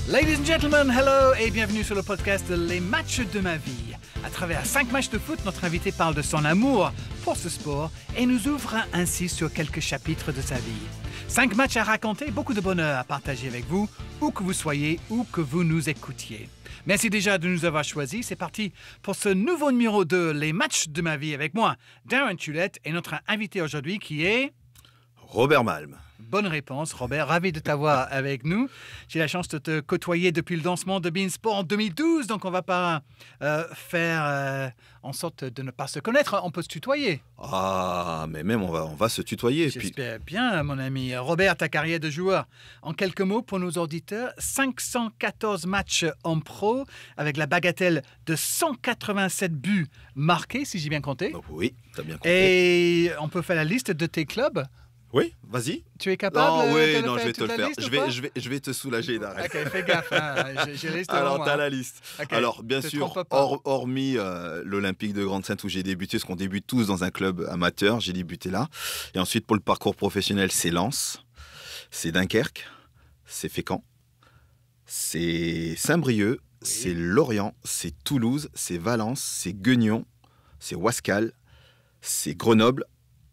Ladies and gentlemen, hello et bienvenue sur le podcast Les matchs de ma vie. À travers 5 matchs de foot, notre invité parle de son amour pour ce sport et nous ouvre ainsi sur quelques chapitres de sa vie. 5 matchs à raconter, beaucoup de bonheur à partager avec vous, où que vous soyez, où que vous nous écoutiez. Merci déjà de nous avoir choisis. C'est parti pour ce nouveau numéro de Les matchs de ma vie avec moi, Darren Tulette, et notre invité aujourd'hui qui est... Robert Malm. Bonne réponse, Robert. Ravi de t'avoir avec nous. J'ai la chance de te côtoyer depuis le lancement de Beansport en 2012, donc on ne va pas faire en sorte de ne pas se connaître. On peut se tutoyer. Ah, mais même on va se tutoyer. J'espère bien, mon ami. Robert, ta carrière de joueur. En quelques mots pour nos auditeurs, 514 matchs en pro avec la bagatelle de 187 buts marqués, si j'ai bien compté. Oh, oui, tu as bien compté. Et on peut faire la liste de tes clubs. Oui, vas-y. Tu es capable de le je faire vais te le faire. Je vais te soulager, Darren. Ok, fais gaffe. J'ai liste Alors, tu as la liste. Okay. Alors, bien sûr, hormis l'Olympique de Grande-Sainte où j'ai débuté, parce qu'on débute tous dans un club amateur, j'ai débuté là. Et ensuite, pour le parcours professionnel, c'est Lens, c'est Dunkerque, c'est Fécamp, c'est Saint-Brieuc, c'est Lorient, c'est Toulouse, c'est Valence, c'est Guignon, c'est Wascal, c'est Grenoble,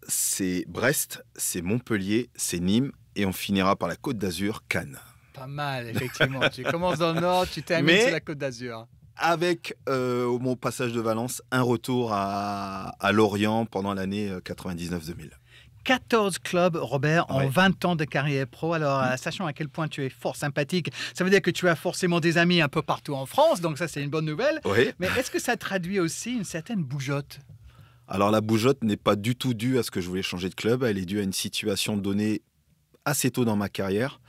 c'est Brest, c'est Montpellier, c'est Nîmes et on finira par la Côte d'Azur, Cannes. Pas mal, effectivement. Tu commences dans le nord, tu termines sur la Côte d'Azur. Avec, au mon passage de Valence, un retour à Lorient pendant l'année 99-2000. 14 clubs, Robert, en 20 ans de carrière pro. Alors, sachant à quel point tu es fort sympathique, ça veut dire que tu as forcément des amis un peu partout en France, donc ça, c'est une bonne nouvelle. Oui. Mais est-ce que ça traduit aussi une certaine bougeotte ? Alors la bougeotte n'est pas du tout due à ce que je voulais changer de club, elle est due à une situation donnée assez tôt dans ma carrière.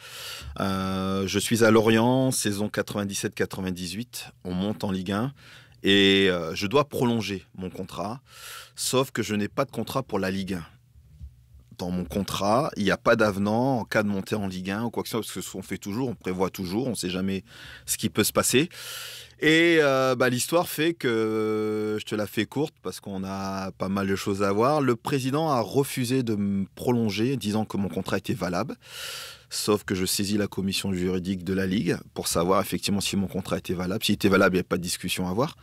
Je suis à Lorient, saison 97-98, on monte en Ligue 1 et je dois prolonger mon contrat, sauf que je n'ai pas de contrat pour la Ligue 1. Dans mon contrat, il n'y a pas d'avenant en cas de montée en Ligue 1 ou quoi que ce soit, parce que ce qu'on fait toujours, on prévoit toujours, on ne sait jamais ce qui peut se passer. Et l'histoire fait que, je te la fais courte parce qu'on a pas mal de choses à voir, le président a refusé de me prolonger disant que mon contrat était valable. Sauf que je saisis la commission juridique de la Ligue pour savoir effectivement si mon contrat était valable. S'il était valable, il n'y avait pas de discussion à avoir.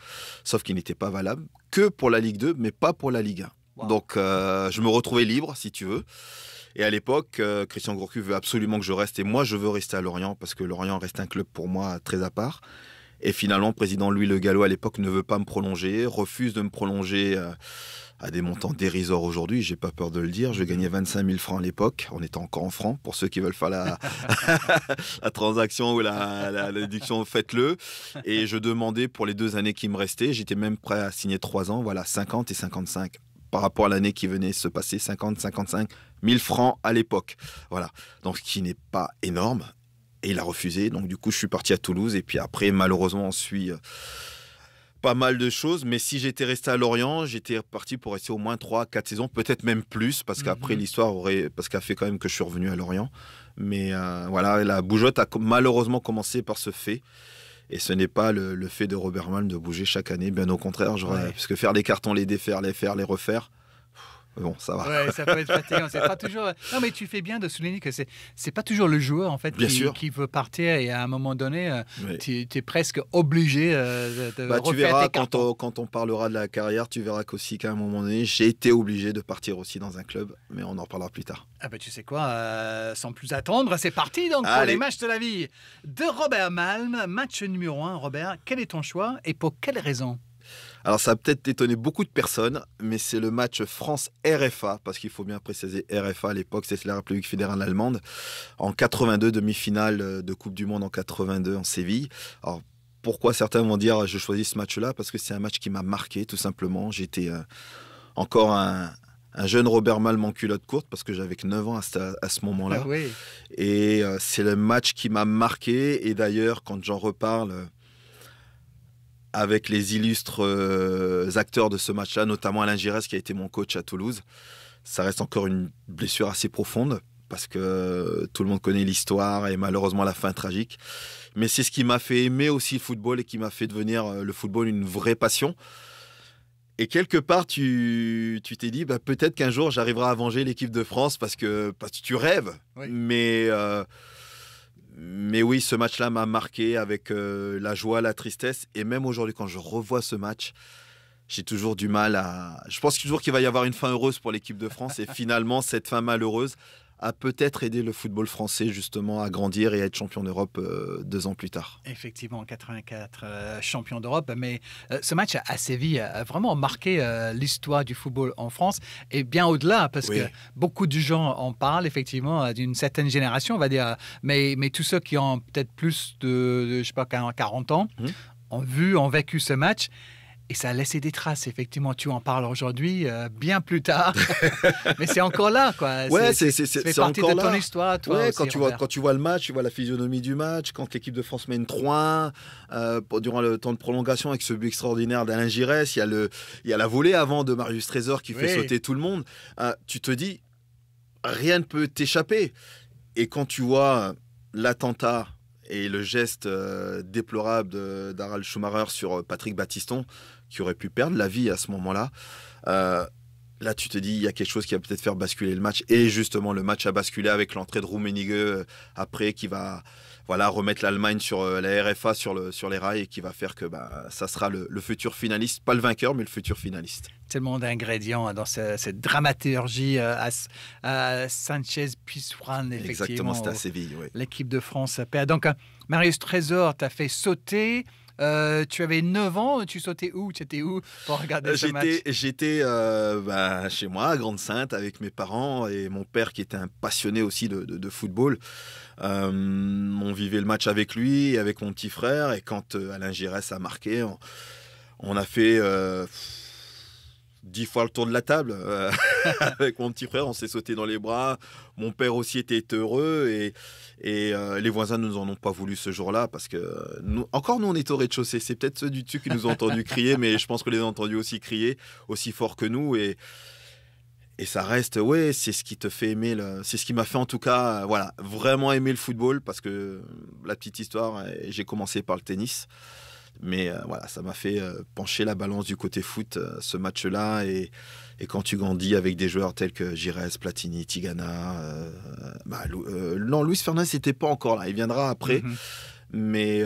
Sauf qu'il n'était pas valable que pour la Ligue 2, mais pas pour la Ligue 1. Wow. Donc je me retrouvais libre, si tu veux. Et à l'époque, Christian Gourcuff veut absolument que je reste. Et moi, je veux rester à Lorient parce que Lorient reste un club pour moi très à part. Et finalement, le président Louis Le Gallo, à l'époque, ne veut pas me prolonger, refuse de me prolonger à des montants dérisoires aujourd'hui. J'ai pas peur de le dire. Je gagnais 25 000 francs à l'époque. On était encore en francs. Pour ceux qui veulent faire la transaction ou la déduction, faites-le. Et je demandais pour les 2 années qui me restaient, j'étais même prêt à signer 3 ans, 50 et 55. Par rapport à l'année qui venait se passer, 50-55 000 francs à l'époque. Voilà. Donc, ce qui n'est pas énorme. Et il a refusé. Donc, du coup, je suis parti à Toulouse. Et puis après, malheureusement, on suit pas mal de choses. Mais si j'étais resté à Lorient, j'étais parti pour rester au moins 3-4 saisons, peut-être même plus, parce qu'après, l'histoire parce qu'elle a fait quand même que je suis revenu à Lorient. Mais voilà, la bougeotte a malheureusement commencé par ce fait. Et ce n'est pas le fait de Robert Malm de bouger chaque année, bien au contraire, parce que faire des cartons, les défaire, les faire, les refaire, bon, ça va. Ouais, ça peut être fatigant. C'est pas toujours... Non, mais tu fais bien de souligner que c'est pas toujours le joueur en fait qui veut partir et à un moment donné, tu es presque obligé de refaire tu verras, tes cartons. Quand on parlera de la carrière, tu verras qu'aussi qu'à un moment donné, j'ai été obligé de partir aussi dans un club, mais on en parlera plus tard. Ah ben tu sais quoi, sans plus attendre, c'est parti donc pour les matchs de la vie de Robert Malm. Match numéro 1, Robert, quel est ton choix et pour quelle raison ? Alors ça a peut-être étonné beaucoup de personnes, mais c'est le match France-RFA, parce qu'il faut bien préciser RFA à l'époque, c'est la République fédérale allemande, en 82, demi-finale de Coupe du Monde en 82 en Séville. Alors pourquoi certains vont dire je choisis ce match-là ? Parce que c'est un match qui m'a marqué tout simplement. J'étais encore un jeune Robert Malm en culotte courte, parce que j'avais que 9 ans à ce moment-là. Ah oui. Et c'est le match qui m'a marqué, et d'ailleurs quand j'en reparle... avec les illustres acteurs de ce match-là, notamment Alain Giresse qui a été mon coach à Toulouse. Ça reste encore une blessure assez profonde parce que tout le monde connaît l'histoire et malheureusement la fin tragique. Mais c'est ce qui m'a fait aimer aussi le football et qui m'a fait devenir le football une vraie passion. Et quelque part, tu t'es dit, peut-être qu'un jour, j'arriverai à venger l'équipe de France parce que tu rêves. Oui. Mais oui, ce match-là m'a marqué avec la joie, la tristesse. Et même aujourd'hui, quand je revois ce match, j'ai toujours du mal à... Je pense toujours qu'il va y avoir une fin heureuse pour l'équipe de France. Et finalement, cette fin malheureuse a peut-être aidé le football français justement à grandir et à être champion d'Europe 2 ans plus tard. Effectivement, en 84, champion d'Europe. Mais ce match à Séville a vraiment marqué l'histoire du football en France et bien au-delà, parce que beaucoup de gens en parlent, effectivement, d'une certaine génération, on va dire. Mais tous ceux qui ont peut-être plus de je sais pas, 40 ans ont vécu ce match. Et ça a laissé des traces, effectivement. Tu en parles aujourd'hui, bien plus tard. Mais c'est encore là, quoi. Ouais, c'est partie encore de ton là. histoire, toi Ouais, aussi, quand tu vois le match, tu vois la physionomie du match. Quand l'équipe de France mène 3-1, durant le temps de prolongation, avec ce but extraordinaire d'Alain Giresse, il y a la volée avant de Marius Trésor qui fait sauter tout le monde. Tu te dis, rien ne peut t'échapper. Et quand tu vois l'attentat et le geste déplorable d'Harald Schumacher sur Patrick Battiston, qui aurait pu perdre la vie à ce moment-là, là tu te dis, il y a quelque chose qui va peut-être faire basculer le match. Et justement, le match a basculé avec l'entrée de Rummenigge après, qui va remettre l'Allemagne sur la RFA, sur les rails, et qui va faire que ça sera le futur finaliste, pas le vainqueur, mais le futur finaliste. Tellement d'ingrédients dans cette dramaturgie à Sanchez-Pizjuan, effectivement. Exactement, c'était à Séville, oui. L'équipe de France perd. Donc, Marius Trésor t'a fait sauter. Tu avais 9 ans, tu sautais où? Tu étais où pour regarder ce match? J'étais chez moi, à Grande-Synthe, avec mes parents et mon père qui était un passionné aussi de football. On vivait le match avec lui et avec mon petit frère. Et quand Alain Giresse a marqué, on a fait 10 fois le tour de la table avec mon petit frère. On s'est sauté dans les bras. Mon père aussi était heureux et les voisins ne nous en ont pas voulu ce jour-là parce que nous, on était au rez-de-chaussée. C'est peut-être ceux du dessus qui nous ont entendu crier, mais je pense que les ont entendus aussi crier aussi fort que nous et ça reste, c'est ce qui te fait aimer, c'est ce qui m'a fait en tout cas, vraiment aimer le football parce que la petite histoire, j'ai commencé par le tennis. Mais ça m'a fait pencher la balance du côté foot, ce match-là. Et quand tu grandis avec des joueurs tels que Giresse, Platini, Tigana... non, Luis Fernandez n'était pas encore là. Il viendra après. Mais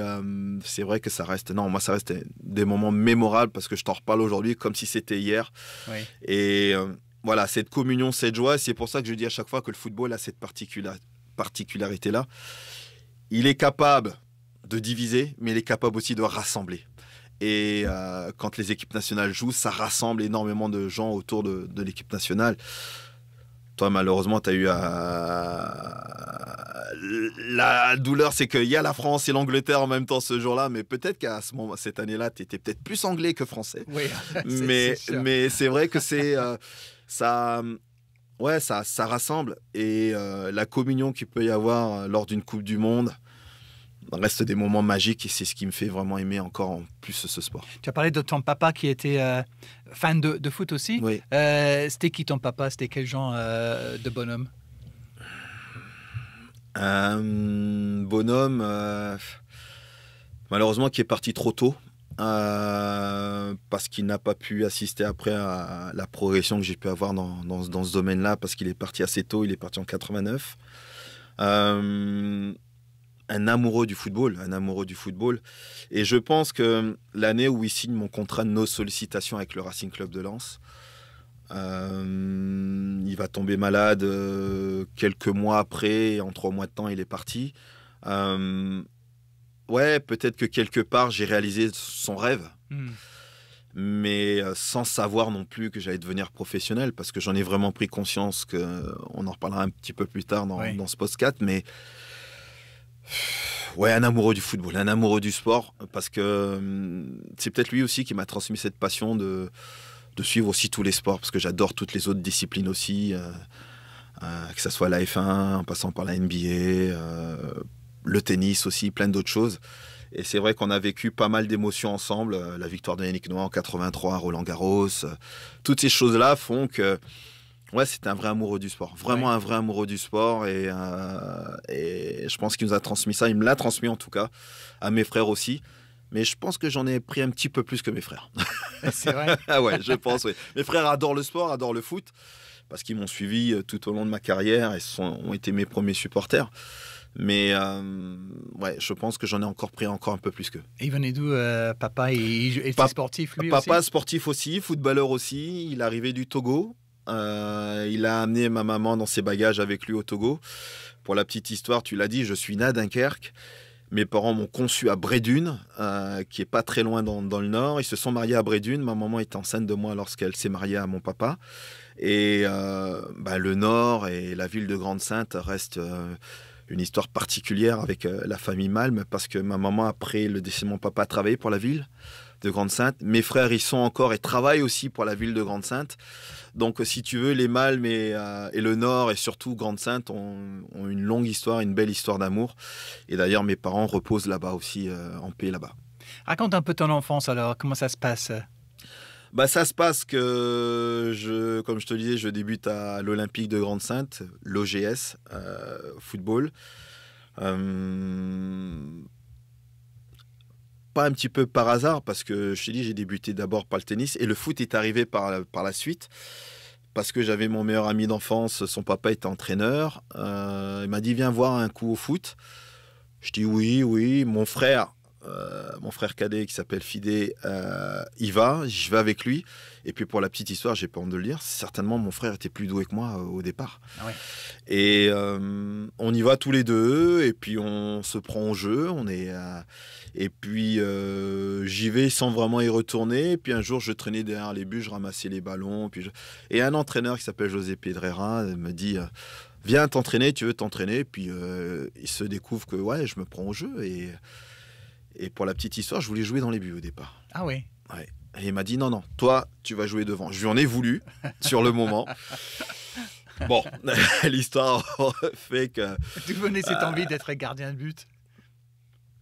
c'est vrai que ça reste... Non, moi, ça reste des moments mémorables parce que je t'en reparle aujourd'hui comme si c'était hier. Oui. Et cette communion, cette joie. C'est pour ça que je dis à chaque fois que le football a cette particularité-là. Il est capable de diviser, mais il est capable aussi de rassembler. Et quand les équipes nationales jouent, ça rassemble énormément de gens autour de l'équipe nationale. Toi, malheureusement, tu as eu la douleur, c'est qu'il y a la France et l'Angleterre en même temps ce jour-là, mais peut-être qu'à cette année-là, tu étais peut-être plus anglais que français. Oui, mais c'est vrai que c'est ça rassemble. Et la communion qu'il peut y avoir lors d'une Coupe du Monde reste des moments magiques et c'est ce qui me fait vraiment aimer encore en plus ce sport. Tu as parlé de ton papa qui était fan de foot aussi. Oui. C'était qui ton papa? C'était quel genre de bonhomme? Bonhomme, malheureusement, qui est parti trop tôt parce qu'il n'a pas pu assister après à la progression que j'ai pu avoir dans ce domaine-là parce qu'il est parti assez tôt, il est parti en 89. Un amoureux du football. Et je pense que l'année où il signe mon contrat de no sollicitation avec le Racing Club de Lens, il va tomber malade quelques mois après, et en 3 mois de temps, il est parti. Peut-être que quelque part, j'ai réalisé son rêve. Mais sans savoir non plus que j'allais devenir professionnel, parce que j'en ai vraiment pris conscience, on en reparlera un petit peu plus tard dans ce podcast, mais un amoureux du football, un amoureux du sport, parce que c'est peut-être lui aussi qui m'a transmis cette passion de suivre aussi tous les sports, parce que j'adore toutes les autres disciplines aussi, que ce soit la F1, en passant par la NBA, le tennis aussi, plein d'autres choses. Et c'est vrai qu'on a vécu pas mal d'émotions ensemble, la victoire de Yannick Noah en 83 à Roland-Garros, toutes ces choses-là font que c'est un vrai amoureux du sport, vraiment un vrai amoureux du sport et je pense qu'il nous a transmis ça, il me l'a transmis en tout cas, à mes frères aussi, mais je pense que j'en ai pris un petit peu plus que mes frères. C'est vrai? Je pense, oui. Mes frères adorent le sport, adorent le foot, parce qu'ils m'ont suivi tout au long de ma carrière et ont été mes premiers supporters. Mais ouais, je pense que j'en ai encore pris encore un peu plus qu'eux. Et il venait d'où, papa? Il était sportif, lui aussi? Papa sportif aussi, footballeur aussi. Il arrivait du Togo. Il a amené ma maman dans ses bagages avec lui au Togo. Pour la petite histoire, tu l'as dit, je suis né à Dunkerque. Mes parents m'ont conçu à Brédune, qui est pas très loin dans le nord. Ils se sont mariés à Brédune. Ma maman était enceinte de moi lorsqu'elle s'est mariée à mon papa. Et le nord et la ville de Grande-Synthe restent une histoire particulière avec la famille Malm, parce que ma maman, après le décès de mon papa, a travaillé pour la ville de Grande-Synthe. Mes frères y sont encore et travaillent aussi pour la ville de Grande-Synthe. Donc, si tu veux, les Malm et le Nord, et surtout Grande-Synthe, ont une longue histoire, une belle histoire d'amour. Et d'ailleurs, mes parents reposent là-bas aussi, en paix là-bas. Raconte un peu ton enfance alors, comment ça se passe? Ça se passe que, comme je te disais, je débute à l'Olympique de Grande-Synthe, l'OGS, football. Pas un petit peu par hasard, parce que je t'ai dit, j'ai débuté d'abord par le tennis et le foot est arrivé par la suite, parce que j'avais mon meilleur ami d'enfance, son papa était entraîneur. Il m'a dit, viens voir un coup au foot. Je dis oui. Mon frère cadet qui s'appelle Fidé, il va, je vais avec lui. Et puis pour la petite histoire, j'ai pas honte de le dire, certainement mon frère était plus doué que moi au départ. Ah ouais. Et on y va tous les deux, et puis on se prend au jeu, et puis j'y vais sans vraiment y retourner. Et puis un jour, je traînais derrière les buts, je ramassais les ballons. Et un entraîneur qui s'appelle José Pedrera me dit, viens t'entraîner, tu veux t'entraîner. Et puis il se découvre que ouais, je me prends au jeu. Et pour la petite histoire, je voulais jouer dans les buts au départ. Ah oui. Ouais. Et il m'a dit, non, toi, tu vas jouer devant. Je lui en ai voulu, sur le moment. Bon, l'histoire fait que... D'où venait cette envie d'être gardien de but?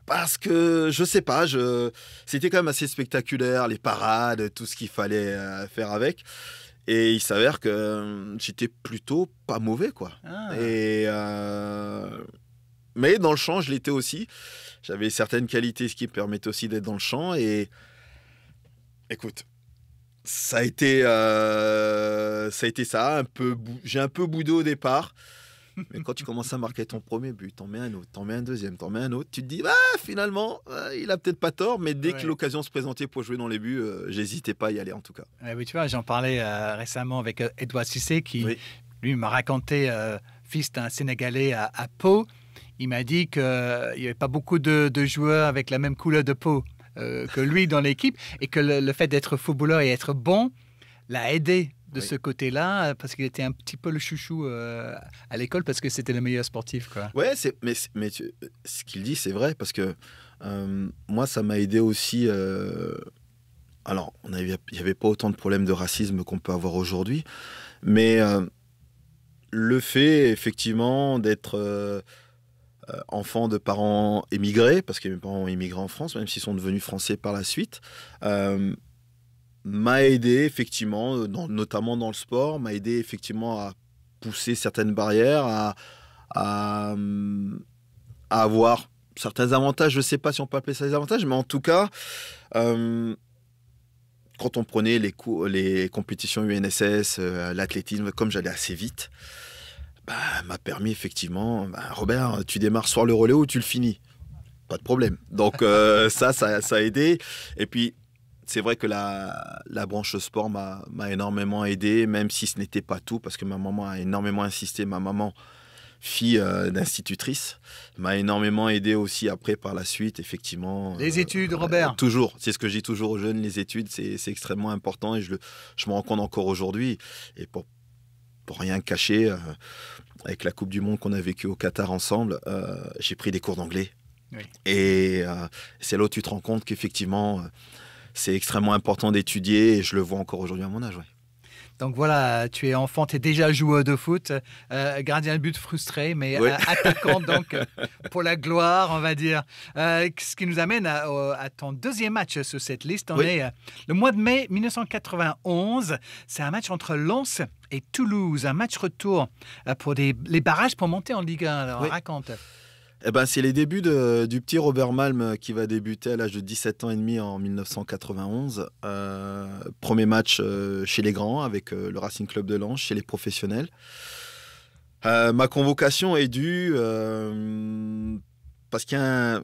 Parce que, je sais pas, c'était quand même assez spectaculaire, les parades, tout ce qu'il fallait faire avec. Et il s'avère que j'étais plutôt pas mauvais, quoi. Ah. Mais dans le champ, je l'étais aussi. J'avais certaines qualités, ce qui me permettait aussi d'être dans le champ. Et écoute, ça a été ça. J'ai un peu boudé au départ. Mais quand tu commences à marquer ton premier but, t'en mets un autre, t'en mets un deuxième, t'en mets un autre, tu te dis, finalement, il a peut-être pas tort. Mais dès que l'occasion se présentait pour jouer dans les buts, j'hésitais pas à y aller en tout cas. Oui, tu vois, j'en parlais récemment avec Edouard Cissé qui, lui, m'a raconté, fils d'un Sénégalais à Pau. Il m'a dit qu'il n'y avait pas beaucoup de joueurs avec la même couleur de peau que lui dans l'équipe, et que le fait d'être footballeur et être bon l'a aidé de ce côté-là, parce qu'il était un petit peu le chouchou à l'école, parce que c'était le meilleur sportif, quoi. Ouais, mais ce qu'il dit, c'est vrai, parce que moi, ça m'a aidé aussi. Alors, il n'y avait pas autant de problèmes de racisme qu'on peut avoir aujourd'hui, mais le fait, effectivement, d'être... enfant de parents émigrés, parce que mes parents ont immigré en France, même s'ils sont devenus français par la suite, m'a aidé effectivement, notamment dans le sport, m'a aidé effectivement à pousser certaines barrières, à avoir certains avantages. Je ne sais pas si on peut appeler ça des avantages, mais en tout cas, quand on prenait les compétitions UNSS, l'athlétisme, comme j'allais assez vite, m'a permis effectivement, Robert, tu démarres soit le relais ou tu le finis. Pas de problème. Donc ça a aidé. Et puis, c'est vrai que la branche sport m'a énormément aidé, même si ce n'était pas tout, parce que ma maman a énormément insisté. Ma maman, fille d'institutrice, m'a énormément aidé aussi après par la suite, effectivement. Les études, Robert. Toujours. C'est ce que je dis toujours aux jeunes, les études, c'est extrêmement important, et je me rends compte encore aujourd'hui. Et pour rien cacher, avec la Coupe du Monde qu'on a vécue au Qatar ensemble, j'ai pris des cours d'anglais. Oui. Et c'est là où tu te rends compte qu'effectivement, c'est extrêmement important d'étudier, et je le vois encore aujourd'hui à mon âge. Ouais. Donc voilà, tu es enfant, tu es déjà joueur de foot, gardien de but frustré, mais attaquant donc pour la gloire, on va dire. Ce qui nous amène à ton deuxième match sur cette liste. On est le mois de mai 1991. C'est un match entre Lens et Toulouse, un match retour pour les barrages pour monter en Ligue 1. Alors raconte. C'est les débuts du petit Robert Malm qui va débuter à l'âge de 17 ans et demi en 1991. Premier match chez les grands avec le Racing Club de Lens, chez les professionnels. Ma convocation est due parce qu'il y a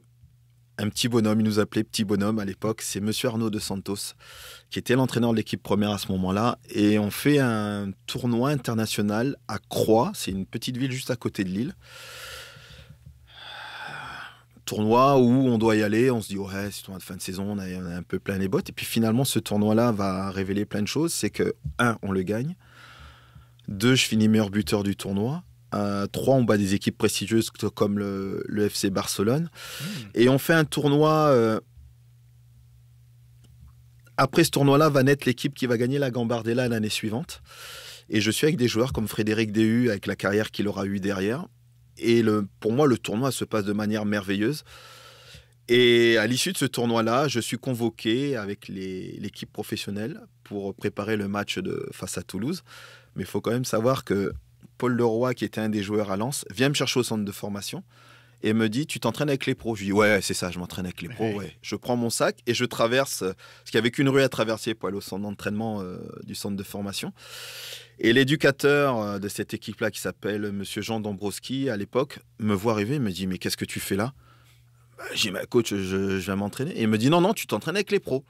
un petit bonhomme, il nous appelait petit bonhomme à l'époque, c'est Monsieur Arnaud de Santos, qui était l'entraîneur de l'équipe première à ce moment-là. Et on fait un tournoi international à Croix, c'est une petite ville juste à côté de Lille. Tournoi où on doit y aller, on se dit ouais, c'est tournoi de fin de saison, on a un peu plein les bottes. Et puis finalement, ce tournoi-là va révéler plein de choses. C'est que, 1, on le gagne. 2, je finis meilleur buteur du tournoi. 3, on bat des équipes prestigieuses comme le FC Barcelone. Et on fait un tournoi. Après ce tournoi-là, va naître l'équipe qui va gagner la Gambardella l'année suivante. Et je suis avec des joueurs comme Frédéric Déhu, avec la carrière qu'il aura eue derrière. Et pour moi, le tournoi se passe de manière merveilleuse. Et à l'issue de ce tournoi-là, je suis convoqué avec l'équipe professionnelle pour préparer le match face à Toulouse. Mais il faut quand même savoir que Paul Leroy, qui était un des joueurs à Lens, vient me chercher au centre de formation et me dit « Tu t'entraînes avec les pros ?» Je dis « Ouais, c'est ça, je m'entraîne avec les pros. Ouais. » Je prends mon sac et je traverse, parce qu'il n'y avait qu'une rue à traverser pour aller au centre d'entraînement du centre de formation. Et l'éducateur de cette équipe-là, qui s'appelle Monsieur Jean Dombrowski, à l'époque, me voit arriver, il me dit « Mais qu'est-ce que tu fais là ?» J'ai dit « Coach, je viens m'entraîner. » Et il me dit « Non, tu t'entraînes avec les pros. »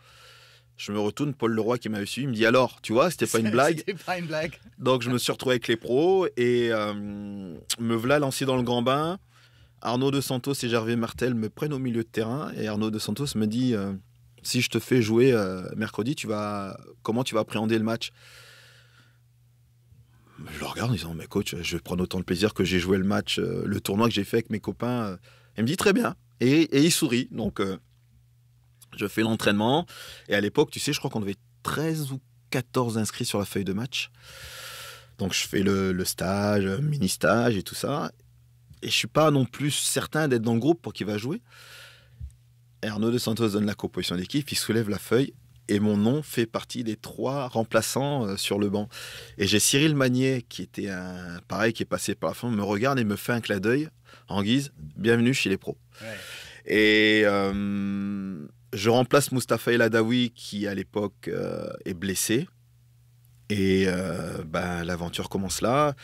Je me retourne, Paul Leroy qui m'avait suivi, il me dit « Alors, tu vois, c'était pas une blague. » C'était pas une blague. Donc je me suis retrouvé avec les pros et me voilà lancé dans le grand bain. Arnaud de Santos et Gervais Martel me prennent au milieu de terrain et Arnaud de Santos me dit si je te fais jouer mercredi, comment tu vas appréhender le match? Je le regarde en disant mais coach, je vais prendre autant de plaisir que j'ai joué le match, le tournoi que j'ai fait avec mes copains. Il me dit très bien et il sourit. Donc je fais l'entraînement et à l'époque, tu sais, je crois qu'on devait 13 ou 14 inscrits sur la feuille de match. Donc je fais le stage, mini-stage et tout ça. Et je ne suis pas non plus certain d'être dans le groupe pour qui va jouer. Et Arnaud de Santos donne la composition d'équipe, il soulève la feuille et mon nom fait partie des 3 remplaçants sur le banc. Et j'ai Cyril Magnier qui était qui est passé par la fin, me regarde et me fait un clin d'œil en guise « Bienvenue chez les pros ». Ouais. Et je remplace Mustapha El Adaoui qui à l'époque est blessé. Et l'aventure commence là.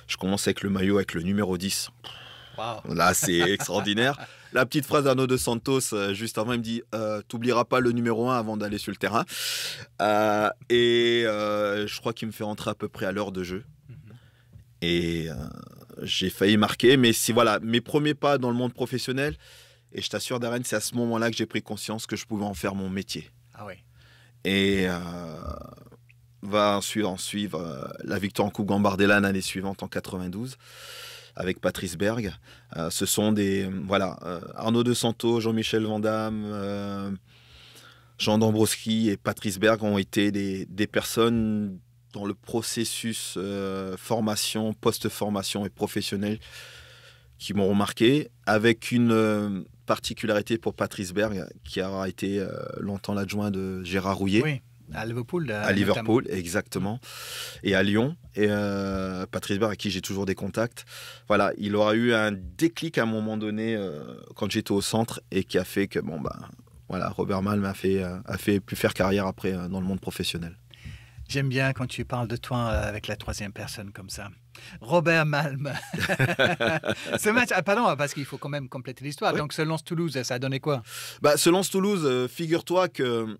Je commence avec le maillot, avec le numéro 10. Wow. Là, c'est extraordinaire. La petite phrase d'Arnaud de Santos, juste avant, il me dit « T'oublieras pas le numéro 1 avant d'aller sur le terrain. » Je crois qu'il me fait rentrer à peu près à l'heure de jeu. Et j'ai failli marquer. Mais voilà, mes premiers pas dans le monde professionnel. Et je t'assure, Darren, c'est à ce moment-là que j'ai pris conscience que je pouvais en faire mon métier. Ah oui. Et va suivre la victoire en Coupe Gambardella l'année suivante en 92 avec Patrice Berg. Ce sont Arnaud de Santos, Jean-Michel Van Damme, Jean Dombrowski et Patrice Berg ont été des personnes dans le processus formation, post-formation et professionnel qui m'ont remarqué, avec une particularité pour Patrice Berg qui aura été longtemps l'adjoint de Gérard Rouillet. Oui. À Liverpool. À Liverpool, exactement. Et à Lyon. Et Patrice Berg, à qui j'ai toujours des contacts. Voilà, il aura eu un déclic à un moment donné quand j'étais au centre et qui a fait que, Robert Malm a pu faire carrière après dans le monde professionnel. J'aime bien quand tu parles de toi avec la 3e personne comme ça. Robert Malm. Ce match, pardon, parce qu'il faut quand même compléter l'histoire. Oui. Donc, ce Lens-Toulouse, ça a donné quoi? Ce Lens-Toulouse, figure-toi que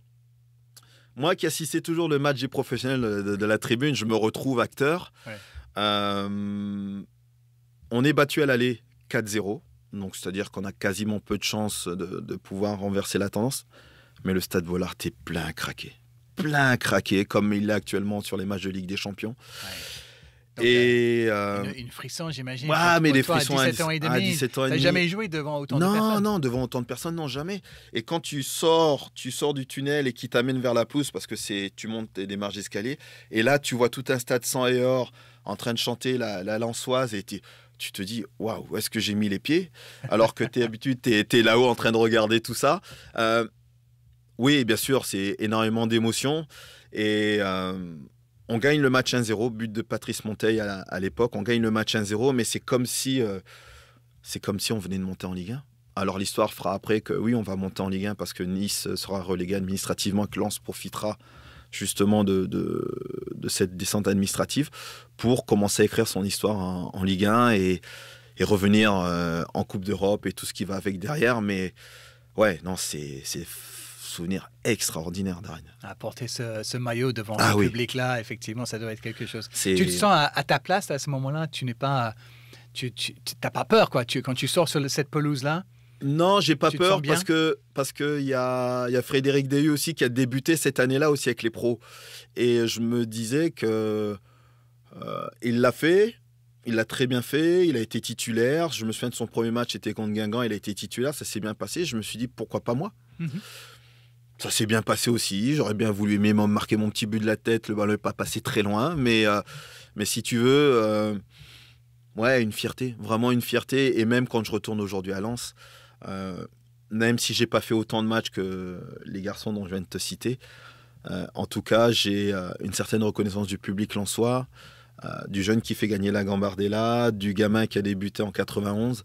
moi qui assistais toujours le match des professionnels de la tribune, je me retrouve acteur. Ouais. On est battu à l'aller 4-0. Donc, c'est-à-dire qu'on a quasiment peu de chances de pouvoir renverser la tendance. Mais le Stade Vollard est plein craqué, comme il l'est actuellement sur les matchs de Ligue des Champions. Ouais. Donc, une frisson, j'imagine. Ouais, mais les frissons à 17 ans et demi. À 17 ans et demi. T'as jamais joué devant autant de personnes? Non, devant autant de personnes, non, jamais. Et quand tu sors du tunnel et qui t'amène vers la pelouse, parce que tu montes des marches d'escalier, et là, tu vois tout un stade sang et or en train de chanter la Lensoise, et tu te dis, waouh, où est-ce que j'ai mis les pieds? Alors que t'es là-haut en train de regarder tout ça. Oui, bien sûr, c'est énormément d'émotions. Et on gagne le match 1-0, but de Patrice Monteil à l'époque. On gagne le match 1-0, mais c'est comme si on venait de monter en Ligue 1. Alors l'histoire fera après que oui, on va monter en Ligue 1 parce que Nice sera relégué administrativement, que Lens profitera justement de cette descente administrative pour commencer à écrire son histoire en Ligue 1. Et revenir en Coupe d'Europe et tout ce qui va avec derrière. Mais ouais, non, c'est souvenir extraordinaire, Darren. Apporter ce maillot devant Ah ce oui. public-là, effectivement, ça doit être quelque chose. C'est- Tu te sens à ta place à ce moment-là? Tu n'es pas... Tu n'as pas peur, quoi. Quand tu sors sur cette pelouse-là? Non, j'ai pas Tu te peur sens bien parce que il y a Frédéric Dehu aussi qui a débuté cette année-là aussi avec les pros. Et je me disais que il l'a fait, il l'a très bien fait, il a été titulaire. Je me souviens de son premier match, c'était contre Guingamp, il a été titulaire, ça s'est bien passé. Je me suis dit pourquoi pas moi. Mhm. Ça s'est bien passé aussi. J'aurais bien voulu marquer mon petit but de la tête. Le ballon n'est pas passé très loin, mais si tu veux, ouais, une fierté, vraiment une fierté. Et même quand je retourne aujourd'hui à Lens. Même si j'ai pas fait autant de matchs que les garçons dont je viens de te citer, en tout cas, j'ai une certaine reconnaissance du public lensois, du jeune qui fait gagner la Gambardella, du gamin qui a débuté en 91.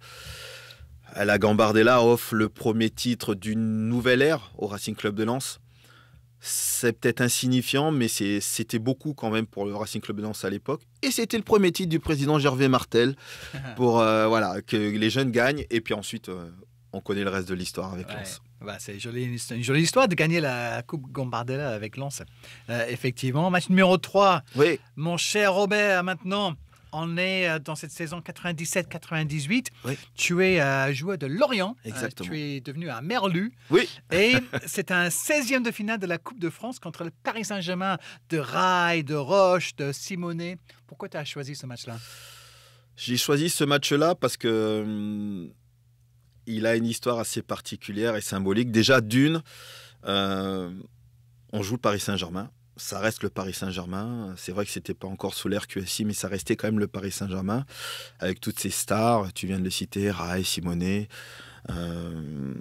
La Gambardella offre le premier titre d'une nouvelle ère au Racing Club de Lens. C'est peut-être insignifiant, mais c'était beaucoup quand même pour le Racing Club de Lens à l'époque. Et c'était le premier titre du président Gervais Martel pour voilà, que les jeunes gagnent. Et puis ensuite, on connaît le reste de l'histoire avec Lens. Bah, c'est une jolie histoire de gagner la Coupe Gambardella avec Lens. Effectivement. Match numéro 3. Oui, Mon cher Robert, maintenant, on est dans cette saison 97-98. Oui. Tu es joueur de Lorient. Exactement. Tu es devenu un Merlu. oui. Et c'est un 16e de finale de la Coupe de France contre le Paris Saint-Germain de Rail, de Roche, de Simonet. Pourquoi tu as choisi ce match-là? J'ai choisi ce match-là parce que il a une histoire assez particulière et symbolique. Déjà, on joue le Paris Saint-Germain. Ça reste le Paris Saint-Germain. C'est vrai que c'était pas encore sous l'ère QSI, mais ça restait quand même le Paris Saint-Germain avec toutes ces stars. Tu viens de le citer, Rail, Simonet.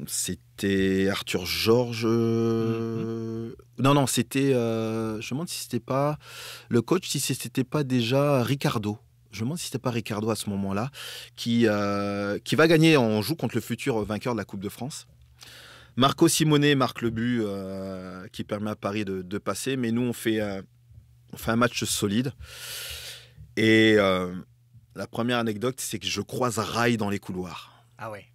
C'était Arthur Georges. Non, c'était. Je me demande si c'était pas le coach, si c'était pas déjà Ricardo. Je me demande si c'était pas Ricardo à ce moment-là qui va gagner. On joue contre le futur vainqueur de la Coupe de France. Marco Simonet marque le but qui permet à Paris de passer, mais nous on fait un match solide. Et la première anecdote, c'est que je croise Rail dans les couloirs. Ah ouais.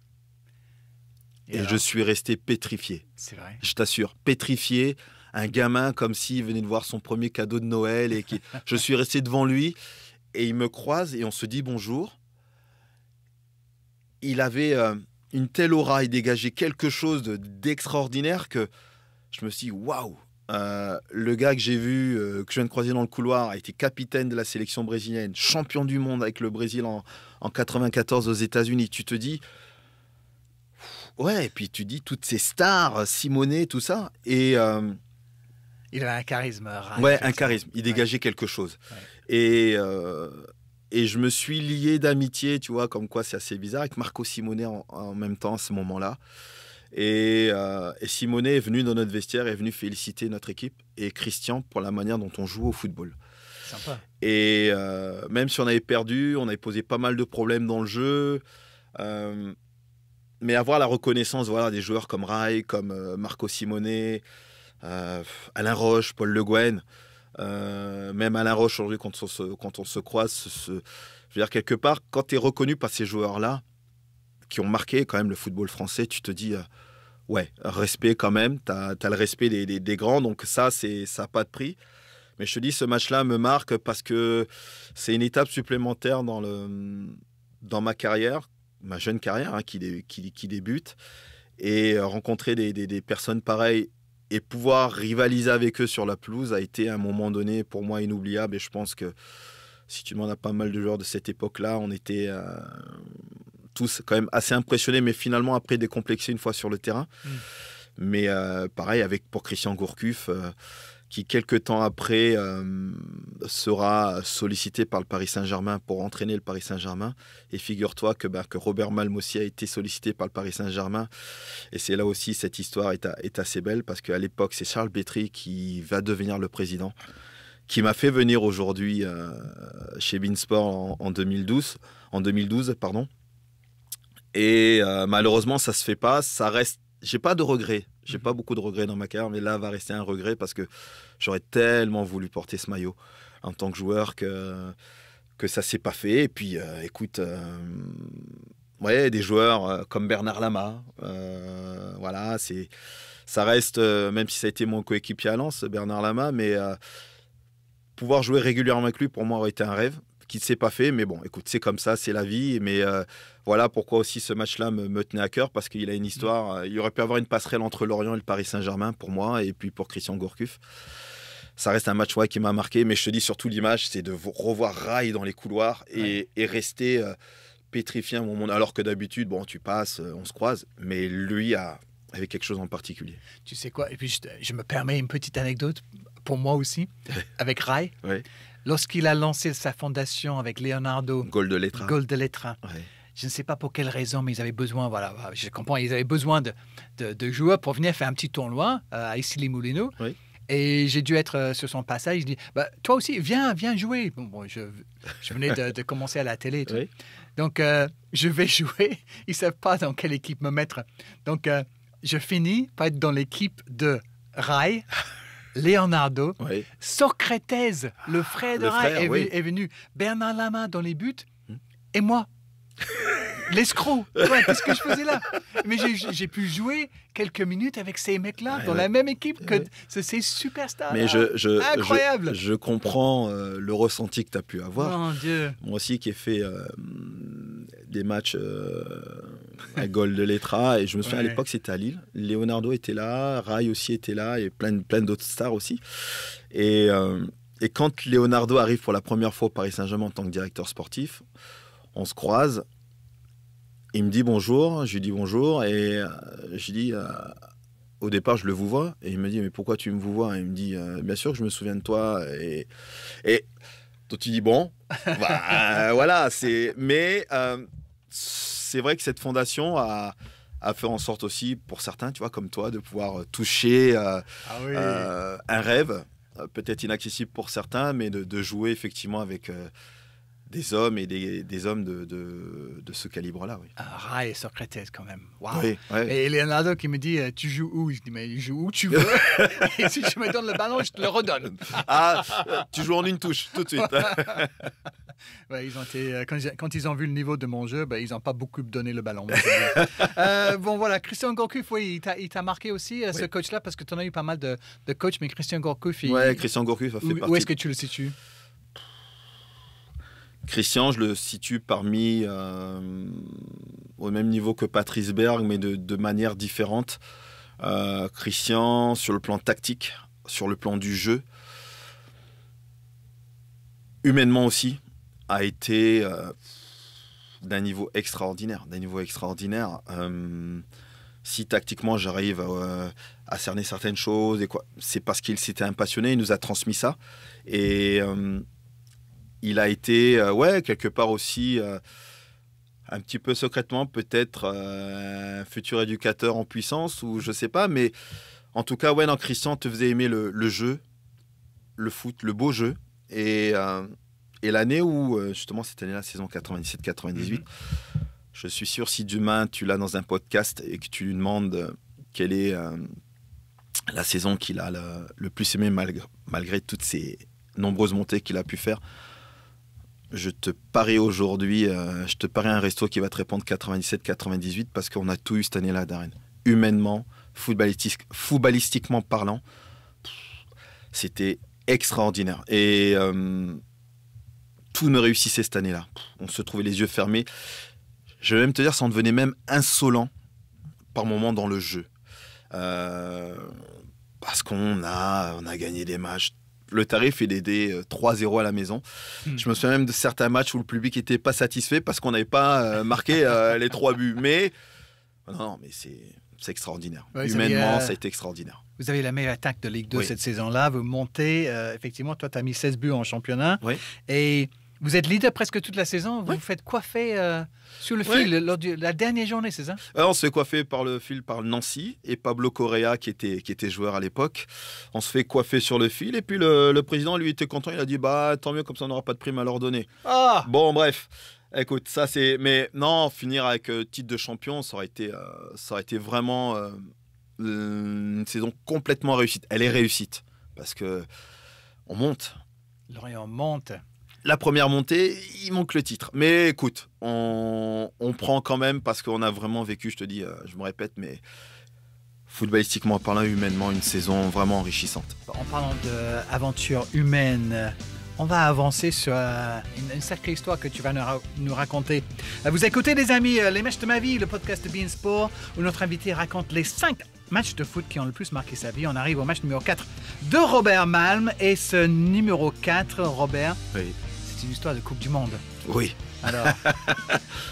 Et alors, je suis resté pétrifié. c'est vrai. Je t'assure, pétrifié. Un gamin comme s'il venait de voir son premier cadeau de Noël. Je suis resté devant lui et il me croise et on se dit bonjour. Il avait une telle aura, il dégageait quelque chose d'extraordinaire que je me suis dit waouh. Le gars que j'ai vu, que je viens de croiser dans le couloir, a été capitaine de la sélection brésilienne, champion du monde avec le Brésil en 94 aux États-Unis. Tu te dis, ouais, et puis tu dis toutes ces stars, Simonet, tout ça. Et Il avait un charisme. Rail, ouais, un effectivement. charisme. Il dégageait quelque chose. Ouais. Et je me suis lié d'amitié, tu vois, comme quoi c'est assez bizarre, avec Marco Simonet en même temps à ce moment-là. Et Simonet est venu dans notre vestiaire, est venu féliciter notre équipe et Christian pour la manière dont on joue au football. Sympa. Et même si on avait perdu, on avait posé pas mal de problèmes dans le jeu. Mais avoir la reconnaissance voilà, des joueurs comme Rail, comme Marco Simonet, Alain Roche, Paul Le Guen, même Alain Roche aujourd'hui quand on se croise, je veux dire quelque part, quand tu es reconnu par ces joueurs-là, qui ont marqué quand même le football français, tu te dis, ouais, respect quand même, tu as le respect des grands, donc ça n'a pas de prix. Mais je te dis, ce match-là me marque parce que c'est une étape supplémentaire dans ma carrière, ma jeune carrière qui débute, et rencontrer des personnes pareilles et pouvoir rivaliser avec eux sur la pelouse a été à un moment donné pour moi inoubliable. Et je pense que si tu demandes à pas mal de joueurs de cette époque-là, on était tous quand même assez impressionnés, mais finalement après décomplexés une fois sur le terrain. Mais pareil pour Christian Gourcuff, qui quelques temps après sera sollicité par le Paris Saint-Germain pour entraîner le Paris Saint-Germain. Et figure-toi que Robert Malm aussi a été sollicité par le Paris Saint-Germain. Et c'est là aussi, cette histoire est assez belle, parce qu'à l'époque, c'est Charles Bétry qui va devenir le président, qui m'a fait venir aujourd'hui chez Beansport en 2012. Et malheureusement, ça se fait pas. Ça reste. J'ai pas de regrets. J'ai pas beaucoup de regrets dans ma carrière, mais là va rester un regret parce que j'aurais tellement voulu porter ce maillot en tant que joueur que que ça s'est pas fait. Et puis, écoute, ouais, des joueurs comme Bernard Lama, voilà, ça reste, même si ça a été mon coéquipier à Lens, Bernard Lama, mais pouvoir jouer régulièrement avec lui, pour moi, aurait été un rêve qui ne s'est pas fait. Mais bon, écoute, c'est comme ça, c'est la vie. Mais voilà pourquoi aussi ce match-là me tenait à cœur, parce qu'il a une histoire. Il aurait pu avoir une passerelle entre Lorient et le Paris Saint-Germain pour moi, et puis pour Christian Gourcuff. Ça reste un match qui m'a marqué, mais je te dis surtout l'image, c'est de revoir Rai dans les couloirs et rester pétrifié un moment. Alors que d'habitude, bon, tu passes, on se croise, mais lui avait quelque chose en particulier. Tu sais quoi? Et puis je me permets une petite anecdote pour moi aussi, avec Rai. Ouais. Lorsqu'il a lancé sa fondation avec Leonardo Gol de Lettra. Ouais. Je ne sais pas pour quelle raison, mais ils avaient besoin, voilà, je comprends, ils avaient besoin de joueurs pour venir faire un petit tournoi à Issy-les-Moulineaux. Oui. Et j'ai dû être sur son passage. Je dis, toi aussi, viens jouer. Bon, je venais de commencer à la télé. Et tout. Oui. Donc, je vais jouer. Ils ne savent pas dans quelle équipe me mettre. Donc, je finis par être dans l'équipe de Rai, Leonardo, Oui. Socrates, le frère de Rai, est venu. Bernard Lama dans les buts. Et moi, l'escroc. Ouais, qu'est-ce que je faisais là? Mais j'ai pu jouer quelques minutes avec ces mecs-là dans la même équipe que ces superstars. Mais incroyable. Je comprends le ressenti que tu as pu avoir. Mon Dieu. Moi aussi qui ai fait des matchs à Gol de Lettra, et je me souviens à l'époque c'était à Lille. Leonardo était là, Rai aussi était là, et plein d'autres stars aussi. Et quand Leonardo arrive pour la première fois au Paris Saint-Germain en tant que directeur sportif, on se croise, il me dit bonjour, je lui dis bonjour, et je lui dis, au départ je le vous vois, et il me dit mais pourquoi tu me vous vois? Et il me dit bien sûr que je me souviens de toi, et toi tu dis bon, voilà, mais c'est vrai que cette fondation a fait en sorte aussi pour certains, tu vois, comme toi, de pouvoir toucher un rêve, peut-être inaccessible pour certains, mais de jouer effectivement avec des hommes et des hommes de ce calibre-là. Oui. Rai et Socrates quand même. Wow. Oui, Et Leonardo qui me dit tu joues où? Je dis mais je joue où tu veux. Et si tu me donnes le ballon, je te le redonne. Tu joues en une touche tout de suite. Ils ont été, quand ils ont vu le niveau de mon jeu, ils n'ont pas beaucoup donné le ballon. Bon voilà, Christian Gourcuff, il t'a marqué aussi ce coach-là, parce que tu en as eu pas mal de coachs, mais Christian Gourcuff, Christian Gourcuff a fait partie. Où est-ce que tu le situes? Christian, je le situe parmi au même niveau que Patrice Berg, mais de manière différente. Christian, sur le plan tactique, sur le plan du jeu, humainement aussi, a été d'un niveau extraordinaire. Si tactiquement j'arrive à cerner certaines choses, c'est parce qu'il s'était un passionné, il nous a transmis ça. Et il a été, quelque part aussi, un petit peu secrètement, peut-être un futur éducateur en puissance, ou je sais pas, mais en tout cas, non, Christian te faisait aimer le jeu, le foot, le beau jeu. Et l'année où, justement, cette année-là, saison 97-98, je suis sûr, si demain tu l'as dans un podcast et que tu lui demandes quelle est la saison qu'il a le plus aimé malgré toutes ces nombreuses montées qu'il a pu faire, je te parie aujourd'hui, un resto qui va te répondre 97-98, parce qu'on a tout eu cette année-là, Darren. Humainement, footballistiquement parlant, c'était extraordinaire. Et tout ne réussissait cette année-là. On se trouvait les yeux fermés. Je vais même te dire, ça en devenait même insolent par moments dans le jeu. Parce qu'on a gagné des matchs. Le tarif est d'aider 3-0 à la maison. Je me souviens même de certains matchs où le public n'était pas satisfait parce qu'on n'avait pas marqué les 3 buts. Mais c'est extraordinaire. Humainement, ça a été extraordinaire. Vous avez la meilleure attaque de Ligue 2 cette saison-là. Vous montez. Effectivement, toi, tu as mis 16 buts en championnat. Oui. Et vous êtes leader presque toute la saison. Vous vous faites coiffer sur le fil lors de la dernière journée, c'est ça? On se fait coiffer par le fil par Nancy et Pablo Correa qui était joueur à l'époque. On se fait coiffer sur le fil et puis le président, lui, était content. Il a dit tant mieux, comme ça on n'aura pas de prime à leur donner. Bon, bref. Écoute, ça c'est... Mais non, finir avec titre de champion, ça aurait été vraiment une saison complètement réussite. Elle est réussite parce que on monte. Lorient monte. La première montée, il manque le titre. Mais écoute, on prend quand même parce qu'on a vraiment vécu, je te dis, je me répète, mais footballistiquement parlant, humainement, une saison vraiment enrichissante. En parlant d'aventure humaine, on va avancer sur une sacrée histoire que tu vas nous raconter. Vous écoutez, les amis, Les Matchs de ma vie, le podcast de beIN Sport, où notre invité raconte les 5 matchs de foot qui ont le plus marqué sa vie. On arrive au match numéro 4 de Robert Malm. Et ce numéro 4, Robert, Oui. c'est une histoire de Coupe du Monde. Oui. Alors,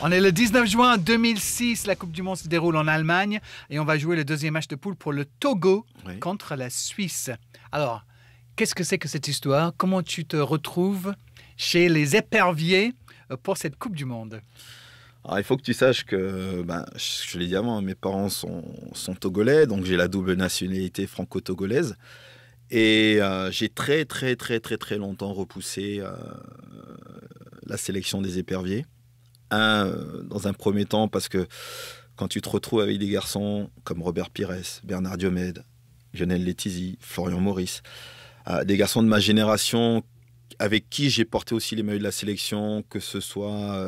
on est le 19 juin 2006, la Coupe du Monde se déroule en Allemagne et on va jouer le deuxième match de poule pour le Togo contre la Suisse. Alors, qu'est-ce que c'est que cette histoire? Comment tu te retrouves chez les éperviers pour cette Coupe du Monde? Alors, il faut que tu saches que, je l'ai dit avant, mes parents sont togolais, donc j'ai la double nationalité franco-togolaise. Et j'ai très longtemps repoussé la sélection des éperviers. Dans un premier temps, parce que quand tu te retrouves avec des garçons comme Robert Pires, Bernard Diomède, Lionel Letizy, Florian Maurice, des garçons de ma génération avec qui j'ai porté aussi les maillots de la sélection, que ce soit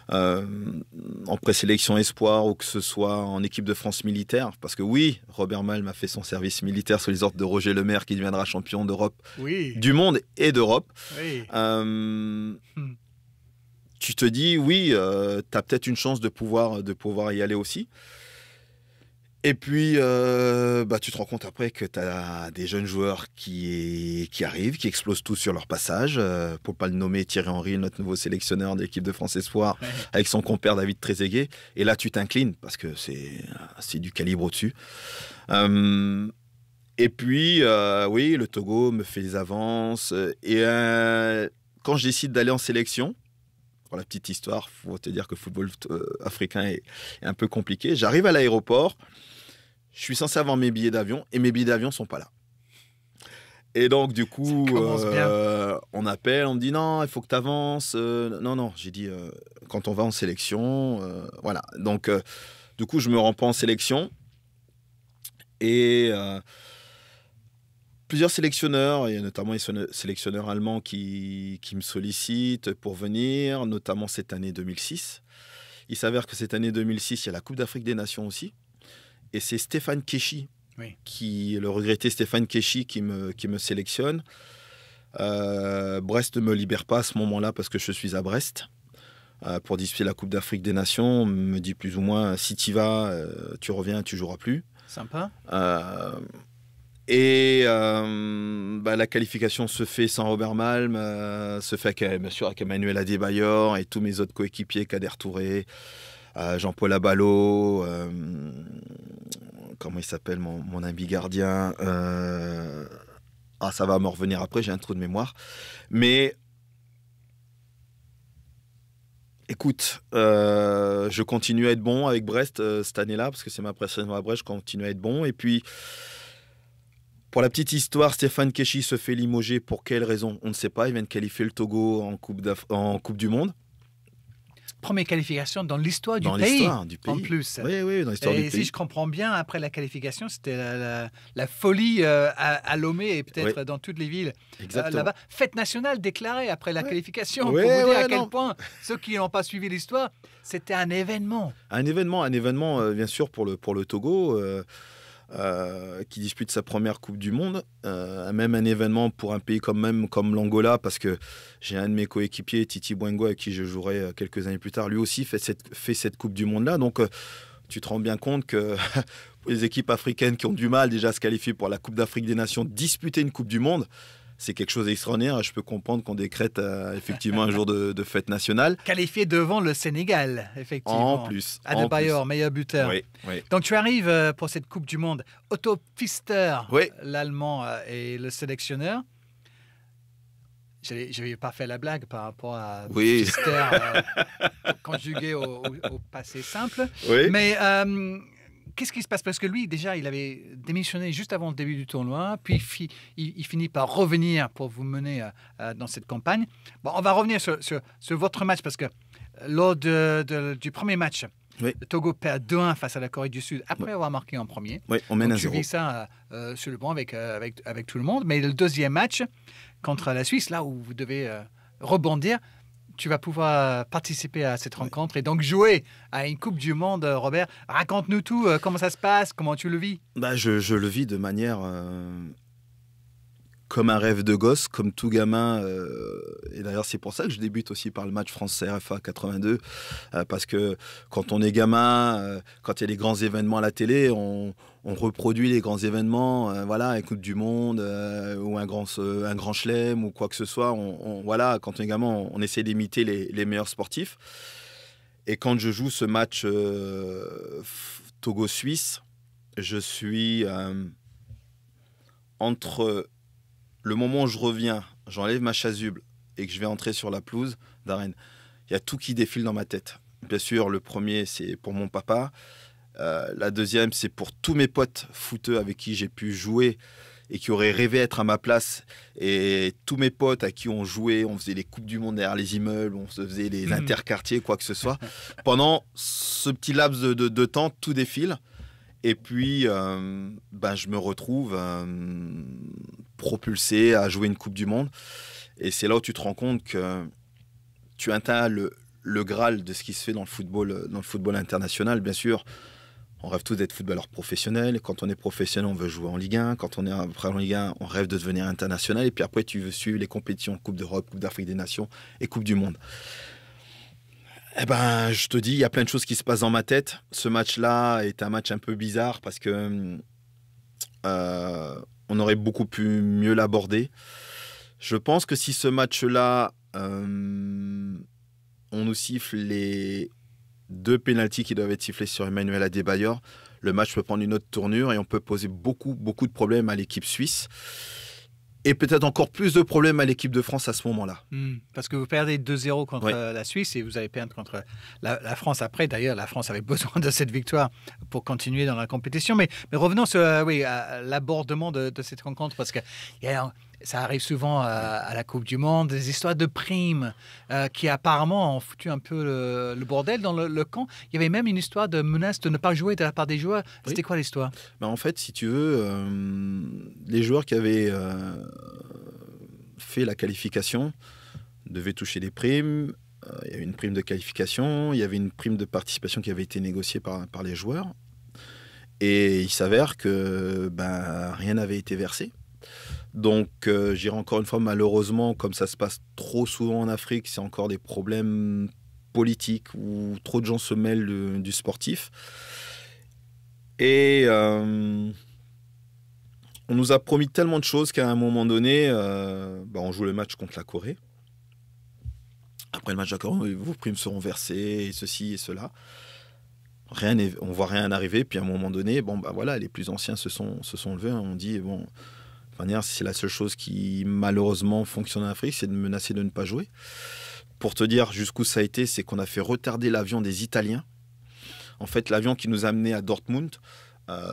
en présélection espoir ou que ce soit en équipe de France militaire, parce que oui, Robert Malm a fait son service militaire sous les ordres de Roger Lemaire qui deviendra champion d'Europe, du monde et d'Europe. Oui. Tu te dis oui, tu as peut-être une chance de pouvoir y aller aussi. Et puis, tu te rends compte après que tu as des jeunes joueurs qui arrivent, qui explosent tous sur leur passage. Pour ne pas le nommer, Thierry Henry, notre nouveau sélectionneur de l'équipe de France Espoir, avec son compère David Trezeguet. Et là, tu t'inclines parce que c'est du calibre au-dessus. Et puis, oui, le Togo me fait des avances. Et quand je décide d'aller en sélection, pour la petite histoire, il faut te dire que le football africain est un peu compliqué. J'arrive à l'aéroport. Je suis censé avoir mes billets d'avion et mes billets d'avion ne sont pas là. Et donc, du coup, on appelle, on me dit non, il faut que tu avances. Non, j'ai dit quand on va en sélection, voilà. Donc, du coup, je me rends pas en sélection. Et plusieurs sélectionneurs, il y a notamment les sélectionneurs allemands qui me sollicitent pour venir, notamment cette année 2006. Il s'avère que cette année 2006, il y a la Coupe d'Afrique des Nations aussi. Et c'est Stéphane Keshi, le regretté Stéphane Keshi qui me sélectionne. Brest ne me libère pas à ce moment-là parce que je suis à Brest pour disputer la Coupe d'Afrique des Nations. On me dit plus ou moins, si tu y vas, tu reviens, tu ne joueras plus. Sympa. La qualification se fait sans Robert Malm, se fait bien sûr avec Emmanuel Adebayor et tous mes autres coéquipiers, Kader Touré, Jean-Paul Abalo, comment il s'appelle mon ami gardien, ça va me revenir après, j'ai un trou de mémoire. Mais écoute, je continue à être bon avec Brest cette année-là, parce que c'est ma précédente à Brest, je continue à être bon. Et puis, pour la petite histoire, Stéphane Keshi se fait limoger. Pour quelle raison? On ne sait pas. Il vient de qualifier le Togo en Coupe du Monde. Première qualification dans l'histoire du pays. Dans l'histoire du pays. En plus. Oui, dans l'histoire du pays. Et si je comprends bien, après la qualification, c'était la folie à Lomé et peut-être dans toutes les villes là-bas. Fête nationale déclarée après la qualification. Pour vous dire à quel point, ceux qui n'ont pas suivi l'histoire, c'était un événement. Un événement, bien sûr, pour le Togo. Qui dispute sa première Coupe du Monde, même un événement pour un pays comme l'Angola, parce que j'ai un de mes coéquipiers, Titi Bouengo, avec qui je jouerai quelques années plus tard, lui aussi fait cette Coupe du Monde-là. Donc, tu te rends bien compte que pour les équipes africaines qui ont du mal déjà à se qualifier pour la Coupe d'Afrique des Nations, disputer une Coupe du Monde, c'est quelque chose d'extraordinaire. Je peux comprendre qu'on décrète effectivement un jour de fête nationale. Qualifié devant le Sénégal, effectivement. En plus. Adebayor, meilleur buteur. Oui. Donc tu arrives pour cette Coupe du Monde. Otto Pfister, l'Allemand, est le sélectionneur. Je n'avais pas fait la blague par rapport à Pfister conjugué au passé simple. Oui. Mais qu'est-ce qui se passe? Parce que lui, déjà, il avait démissionné juste avant le début du tournoi, puis il finit par revenir pour vous mener dans cette campagne. Bon, on va revenir sur votre match, parce que lors du premier match, le Togo perd 2-1 face à la Corée du Sud, après avoir marqué en premier. Oui, on mène 1-0. Tu vis ça sur le banc avec tout le monde. Mais le deuxième match, contre la Suisse, là où vous devez rebondir, tu vas pouvoir participer à cette rencontre et donc jouer à une Coupe du Monde. Robert, raconte-nous tout, comment ça se passe, comment tu le vis? Je le vis de manière comme un rêve de gosse, comme tout gamin. Et d'ailleurs, c'est pour ça que je débute aussi par le match France-CFA 82. Parce que quand on est gamin, quand il y a les grands événements à la télé, on reproduit les grands événements, voilà, une Coupe du Monde ou un grand chelem ou quoi que ce soit. Voilà, quand on est gamin, on essaie d'imiter les meilleurs sportifs. Et quand je joue ce match Togo-Suisse, je suis entre le moment où je reviens, j'enlève ma chasuble et que je vais entrer sur la pelouse d'arène. Il y a tout qui défile dans ma tête. Bien sûr, le premier, c'est pour mon papa. La deuxième, c'est pour tous mes potes footeux avec qui j'ai pu jouer et qui auraient rêvé être à ma place. Et tous mes potes à qui on jouait, on faisait les Coupes du Monde derrière les immeubles, on se faisait les interquartiers, quoi que ce soit. Pendant ce petit laps de temps, tout défile. Et puis, je me retrouve propulsé à jouer une Coupe du Monde. Et c'est là où tu te rends compte que tu atteins le Graal de ce qui se fait dans le football international. Bien sûr, on rêve tous d'être footballeurs professionnels. Quand on est professionnel, on veut jouer en Ligue 1. Quand on est après en Ligue 1, on rêve de devenir international. Et puis après, tu veux suivre les compétitions Coupe d'Europe, Coupe d'Afrique des Nations et Coupe du Monde. Je te dis, il y a plein de choses qui se passent dans ma tête. Ce match-là est un match un peu bizarre parce que on aurait beaucoup pu mieux l'aborder. Je pense que si ce match-là, on nous siffle les 2 pénaltys qui doivent être sifflés sur Emmanuel Adebayor, le match peut prendre une autre tournure et on peut poser beaucoup de problèmes à l'équipe suisse. Et peut-être encore plus de problèmes à l'équipe de France à ce moment-là. Parce que vous perdez 2-0 contre la Suisse et vous allez perdre contre la France après. D'ailleurs, la France avait besoin de cette victoire pour continuer dans la compétition. Mais revenons sur à l'abordement de cette rencontre, parce que ça arrive souvent à la Coupe du Monde, des histoires de primes qui apparemment ont foutu un peu le bordel dans le camp. Il y avait même une histoire de menace de ne pas jouer de la part des joueurs. C'était quoi l'histoire? En fait, si tu veux, les joueurs qui avaient fait la qualification devaient toucher des primes. Il y avait une prime de qualification, il y avait une prime de participation qui avait été négociée par les joueurs. Et il s'avère que rien n'avait été versé. Donc, j'irai encore une fois, malheureusement, comme ça se passe trop souvent en Afrique, c'est encore des problèmes politiques où trop de gens se mêlent du sportif. Et on nous a promis tellement de choses qu'à un moment donné, on joue le match contre la Corée. Après le match de la Corée, vos primes seront versées, et ceci et cela. On ne voit rien arriver. Puis à un moment donné, les plus anciens se sont levés. On dit, c'est la seule chose qui malheureusement fonctionne en Afrique, c'est de menacer de ne pas jouer. Pour te dire jusqu'où ça a été, c'est qu'on a fait retarder l'avion des Italiens. En fait, l'avion qui nous a amenés à Dortmund